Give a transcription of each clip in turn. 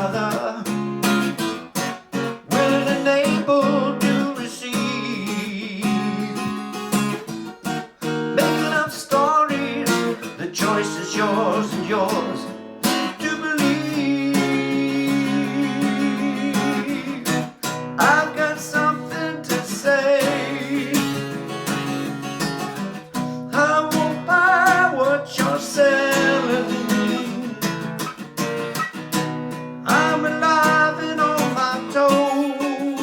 another, willing and able to receive. Making up stories, the choice is yours and yours to believe. I've got something to say. I won't buy what you're selling me. I'm alive and on my toes,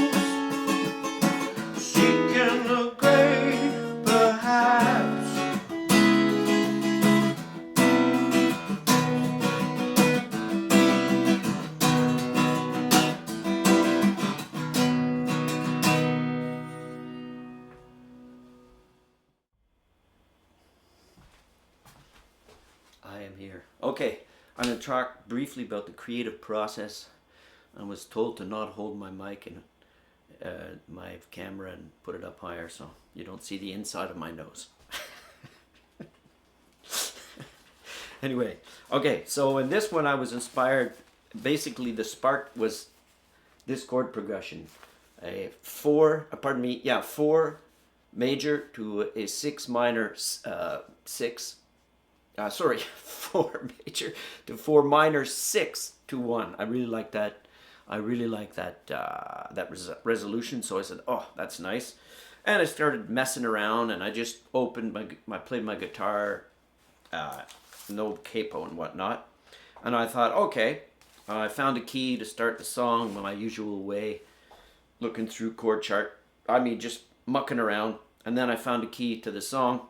seeking the great perhaps. I am here. Okay, I'm going to talk briefly about the creative process. I was told to not hold my mic and my camera and put it up higher so you don't see the inside of my nose. Anyway, okay, so in this one I was inspired, basically the spark was this chord progression. Four major to a 6 minor, 4 major to 4 minor 6 to 1. I really like that. I really like that resolution. So I said, "Oh, that's nice," and I started messing around. And I just opened played my guitar, no capo and whatnot. And I thought, okay, I found a key to start the song in my usual way, looking through chord chart. I mean, just mucking around. And then I found a key to the song.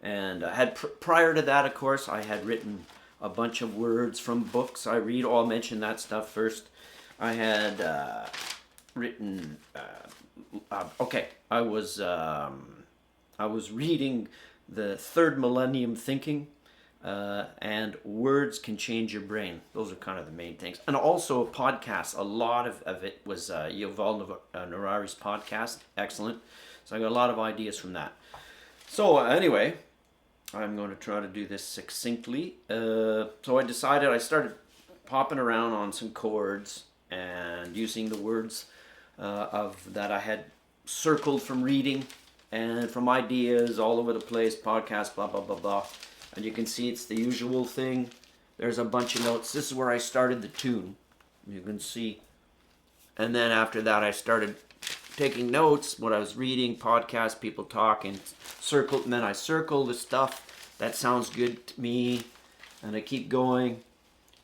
And I had prior to that, of course, I had written a bunch of words from books I read. I'll mention that stuff first. I had written. I was reading The Third Millennium Thinking, and Words Can Change Your Brain. Those are kind of the main things. And also a podcast. A lot of it was Yuval Harari's podcast. Excellent. So I got a lot of ideas from that. So anyway, I'm going to try to do this succinctly. So I started popping around on some chords and using the words that I had circled from reading and from ideas all over the place, podcast, blah, blah, blah, blah. And you can see it's the usual thing. There's a bunch of notes. This is where I started the tune. You can see. And then after that, I started taking notes, what I was reading, podcasts, people talking, and then I circle the stuff that sounds good to me, and I keep going,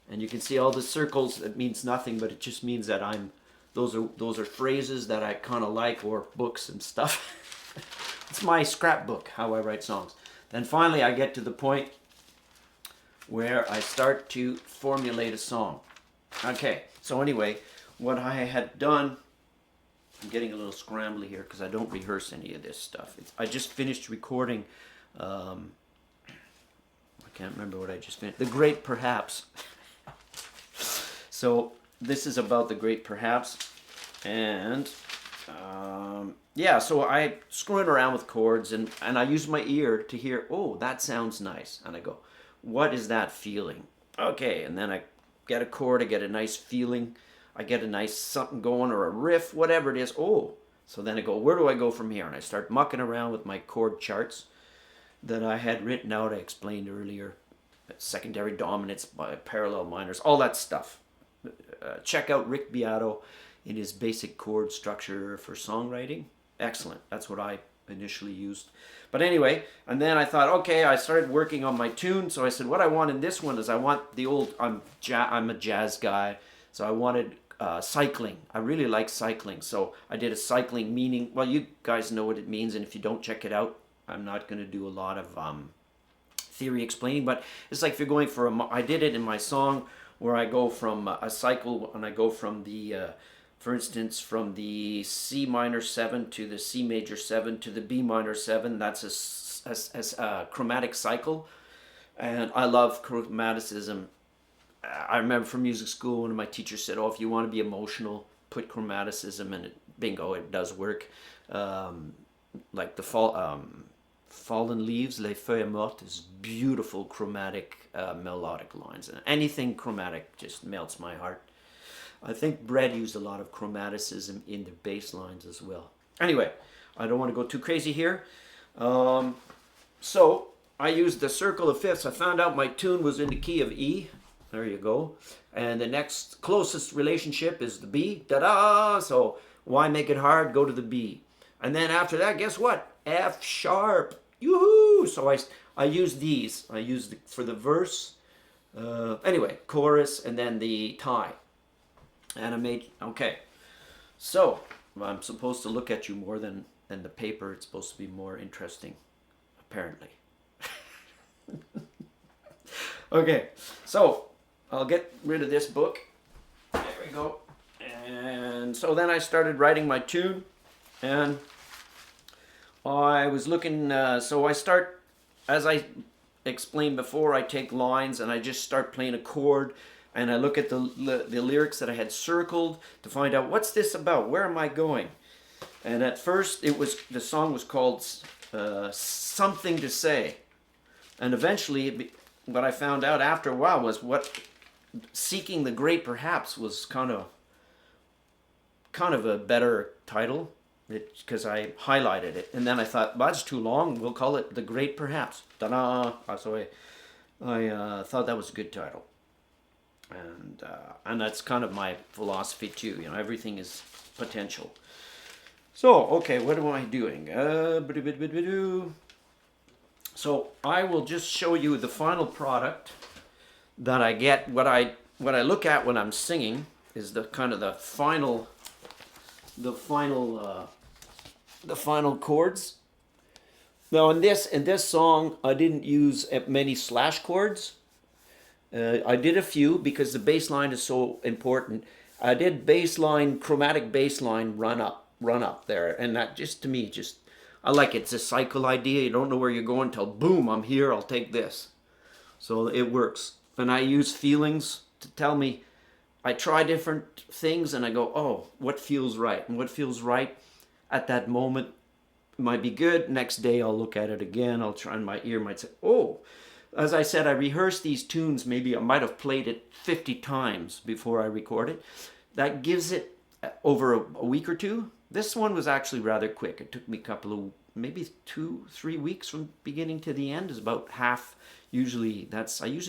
and you can see all the circles. It means nothing, but it just means that those are phrases that I kind of like, or books and stuff. It's my scrapbook, how I write songs. Then finally I get to the point where I start to formulate a song. Okay, so anyway, what I had done, I'm getting a little scrambly here because I don't rehearse any of this stuff. I just finished recording, I can't remember what I just finished. The Great Perhaps. So this is about the Great Perhaps. And so I screwing around with chords and I use my ear to hear, oh, that sounds nice. And I go, what is that feeling? Okay, and then I get a chord, I get a nice feeling. I get a nice something going or a riff, whatever it is. Oh, so then I go, where do I go from here? And I start mucking around with my chord charts that I had written out. I explained earlier, secondary dominants by parallel minors, all that stuff. Check out Rick Beato in his basic chord structure for songwriting. Excellent. That's what I initially used. But anyway, and then I thought, okay, I started working on my tune. So I said, what I want in this one is I want the old, I'm a jazz guy. So I wanted cycling. I really like cycling. So I did a cycling meaning. Well, you guys know what it means. And if you don't check it out, I'm not going to do a lot of theory explaining. But it's like if you're going for I did it in my song where I go from a cycle and I go from the, for instance, from the C minor 7 to the C major 7 to the B minor 7. That's a chromatic cycle. And I love chromaticism. I remember from music school, one of my teachers said, oh, if you want to be emotional, put chromaticism in it. Bingo, it does work. Like the fallen leaves, les feuilles mortes, beautiful chromatic melodic lines. And anything chromatic just melts my heart. I think Bread used a lot of chromaticism in the bass lines as well. Anyway, I don't want to go too crazy here. So I used the circle of fifths. I found out my tune was in the key of E. There you go. And the next closest relationship is the B. Da-da! So why make it hard? Go to the B. And then after that, guess what? F sharp. Yoo-hoo! So I used these. I used for the verse. Anyway, chorus and then the tie. And I made, okay. So I'm supposed to look at you more than the paper. It's supposed to be more interesting, apparently. Okay, so I'll get rid of this book. There we go. And so then I started writing my tune, and I was looking, so I start, as I explained before, I take lines and I just start playing a chord, and I look at the lyrics that I had circled to find out, what's this about? Where am I going? And at first the song was called Something to Say. And eventually what I found out after a while was what Seeking the Great Perhaps was kind of a better title, because I highlighted it. And then I thought, well, that's too long. We'll call it The Great Perhaps. Ta-da! So I thought that was a good title. And that's kind of my philosophy too. You know, everything is potential. So, okay, what am I doing? So I will just show you the final product that I get. What I look at when I'm singing is the kind of the final chords. Now in this song, I didn't use many slash chords. I did a few because the bass line is so important. I did chromatic bass line run up there, and that just, to me, I like it. It's a cycle idea. You don't know where you're going until boom, I'm here, I'll take this. So it works. And I use feelings to tell me, I try different things and I go, oh, what feels right? And what feels right at that moment might be good. Next day I'll look at it again. I'll try, and my ear might say, oh. As I said, I rehearsed these tunes. Maybe I might have played it 50 times before I record it. That gives it over a week or two. This one was actually rather quick. It took me maybe 2-3 weeks from beginning to the end. Is about half. I usually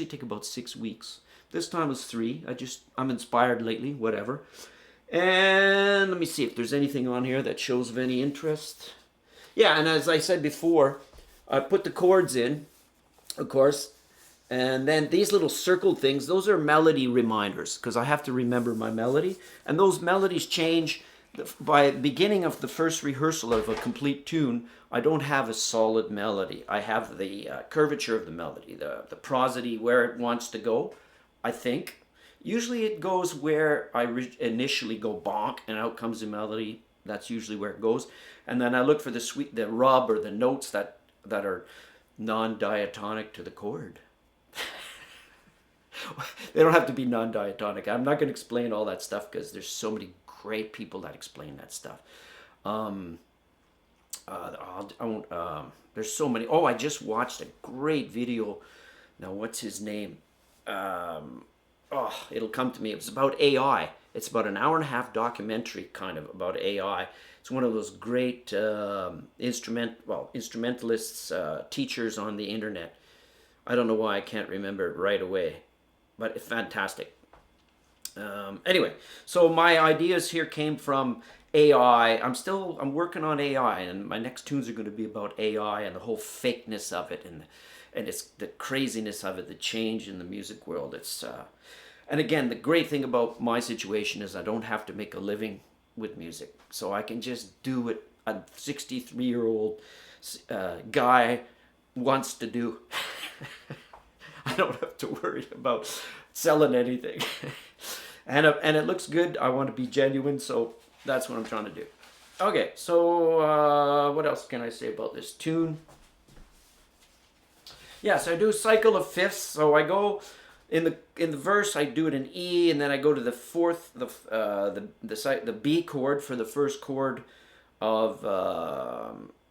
take about 6 weeks. This time was 3. I'm inspired lately, whatever. And let me see if there's anything on here that shows of any interest. Yeah, and as I said before, I put the chords in, of course, and then these little circled things, those are melody reminders, because I have to remember my melody, and those melodies change by beginning of the first rehearsal of a complete tune. I don't have a solid melody. I have the curvature of the melody, the prosody, where it wants to go, I think. Usually it goes where I initially go bonk, and out comes the melody. That's usually where it goes. And then I look for the rub or the notes that are non-diatonic to the chord. They don't have to be non-diatonic. I'm not going to explain all that stuff because there's so many great people that explain that stuff. There's so many. Oh, I just watched a great video. Now, what's his name? It'll come to me. It was about AI. It's about an hour-and-a-half documentary kind of about AI. It's one of those great instrumentalists, teachers on the internet. I don't know why I can't remember it right away, but it's fantastic. Anyway, so my ideas here came from AI. I'm working on AI, and my next tunes are going to be about AI and the whole fakeness of it, and it's the craziness of it, the change in the music world. And again, the great thing about my situation is I don't have to make a living with music, so I can just do what a 63-year-old guy wants to do. I don't have to worry about selling anything. And it looks good. I want to be genuine, so that's what I'm trying to do. Okay, so what else can I say about this tune? Yes, I do a cycle of fifths. So I go in the verse, I do it in E, and then I go to the fourth, the B chord for the first chord of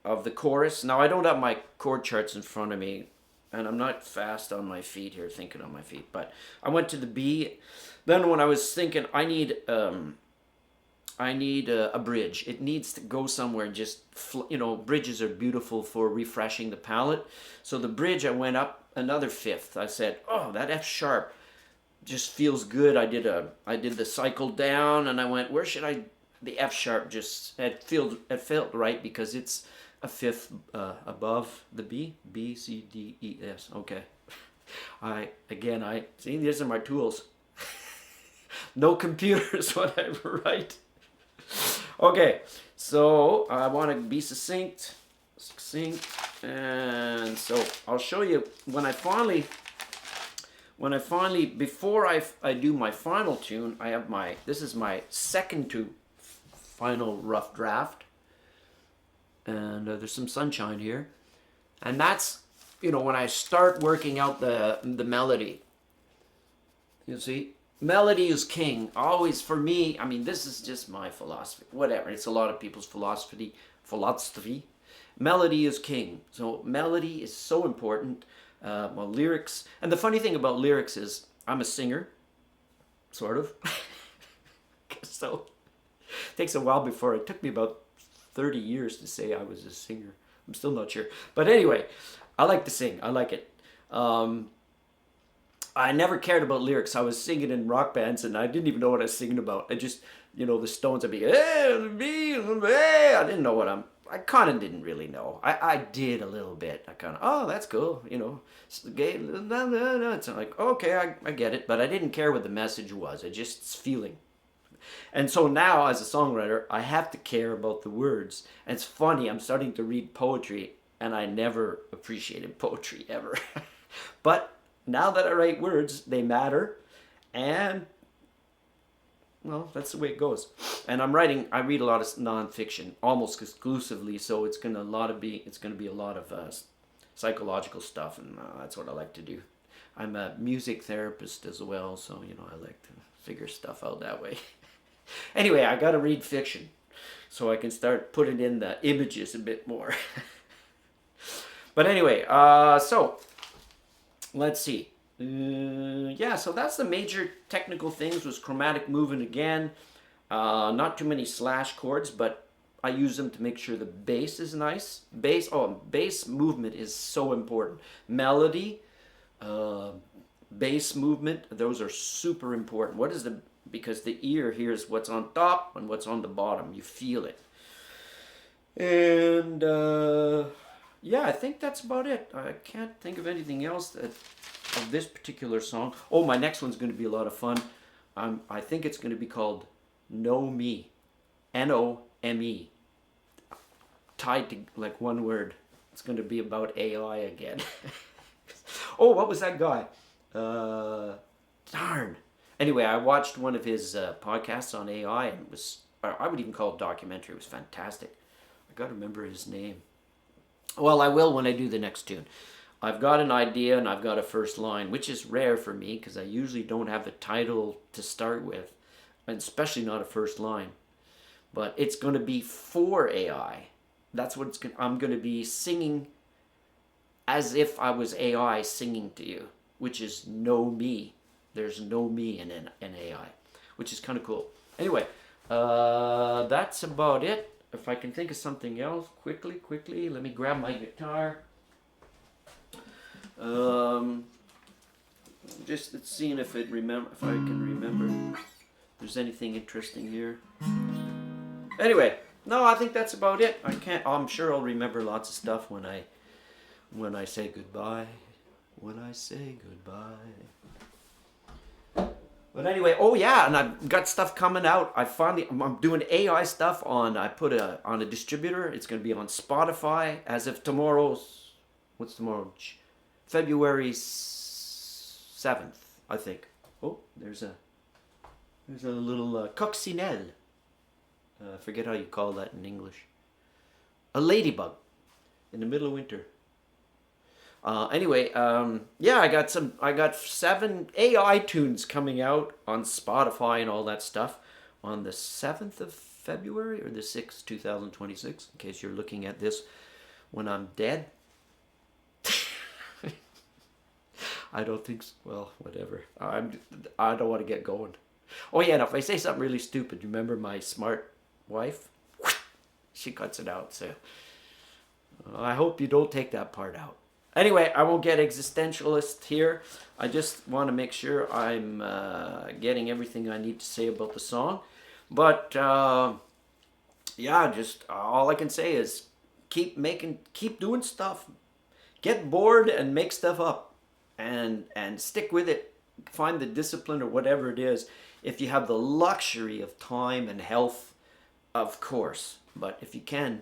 of the chorus. Now I don't have my chord charts in front of me, and I'm not fast on my feet here, thinking on my feet. But I went to the B. Then when I was thinking, I need a bridge. It needs to go somewhere and just, bridges are beautiful for refreshing the palette. So the bridge, I went up another fifth. I said, oh, that F sharp just feels good. I did the cycle down, and I went, where should I? The F sharp it felt right because it's a fifth above the B. B, C, D, E, S. Okay. I see, these are my tools. No computers when I write. Okay, so I want to be succinct, and so I'll show you when I finally, before I do my final tune, I have this is my second to final rough draft, and there's some sunshine here, and that's, when I start working out the melody, you see. Melody is king, always for me. I mean, this is just my philosophy. Whatever, it's a lot of people's philosophy. Melody is king. So melody is so important. Lyrics. And the funny thing about lyrics is I'm a singer, sort of. So it takes a while before, it took me about 30 years to say I was a singer. I'm still not sure. But anyway, I like to sing. I like it. I never cared about lyrics. I was singing in rock bands, and I didn't even know what I was singing about. I just, the Stones, I'd be, hey, I didn't know I kind of didn't really know. I did a little bit. I kind of, oh, that's cool, It's like, okay, I get it. But I didn't care what the message was. It's just feeling. And so now, as a songwriter, I have to care about the words. And it's funny, I'm starting to read poetry, and I never appreciated poetry, ever. But now that I write words, they matter, and, well, that's the way it goes. And I read a lot of nonfiction, almost exclusively, so it's going to be a lot of psychological stuff, and that's what I like to do. I'm a music therapist as well, so, I like to figure stuff out that way. Anyway, I got to read fiction, so I can start putting in the images a bit more. But anyway, so let's see. So that's the major technical things, was chromatic movement again. Not too many slash chords, but I use them to make sure the bass is nice. Bass movement is so important. Melody, bass movement, those are super important. Because the ear hears what's on top and what's on the bottom. You feel it. And I think that's about it. I can't think of anything else of this particular song. Oh, my next one's going to be a lot of fun. I think it's going to be called Know Me. N-O-M-E. Tied to like one word. It's going to be about AI again. Oh, what was that guy? Darn. Anyway, I watched one of his podcasts on AI, and it was, I would even call it documentary. It was fantastic. I got to remember his name. Well, I will when I do the next tune. I've got an idea and I've got a first line, which is rare for me because I usually don't have a title to start with, and especially not a first line. But it's going to be for AI. That's what I'm going to be singing as if I was AI singing to you, which is know me. There's no me in AI, which is kind of cool. Anyway, that's about it. If I can think of something else, quickly, let me grab my guitar. Just seeing if I can remember. If there's anything interesting here. Anyway, no, I think that's about it. I'm sure I'll remember lots of stuff when I say goodbye. When I say goodbye. But anyway, oh yeah, and I've got stuff coming out. I'm doing AI stuff on a distributor. It's going to be on Spotify as of what's tomorrow? February 7th, I think. Oh, there's a little coccinelle. I forget how you call that in English. A ladybug in the middle of winter. Anyway, I got 7 AI tunes coming out on Spotify and all that stuff on the 7th of February or the 6th, 2026, in case you're looking at this when I'm dead? I don't think so. Well, whatever. I don't want to get going. Oh yeah, and if I say something really stupid, remember my smart wife? She cuts it out, so I hope you don't take that part out. Anyway, I won't get existentialist here. I just want to make sure I'm getting everything I need to say about the song. But yeah, just all I can say is keep doing stuff. Get bored and make stuff up, and stick with it. Find the discipline or whatever it is. If you have the luxury of time and health, of course. But if you can,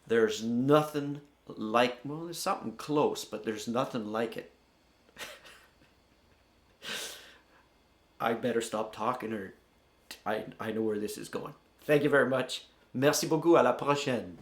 there's nothing like, well, there's something close, but there's nothing like it. I better stop talking, or I know where this is going. Thank you very much. Merci beaucoup. À la prochaine.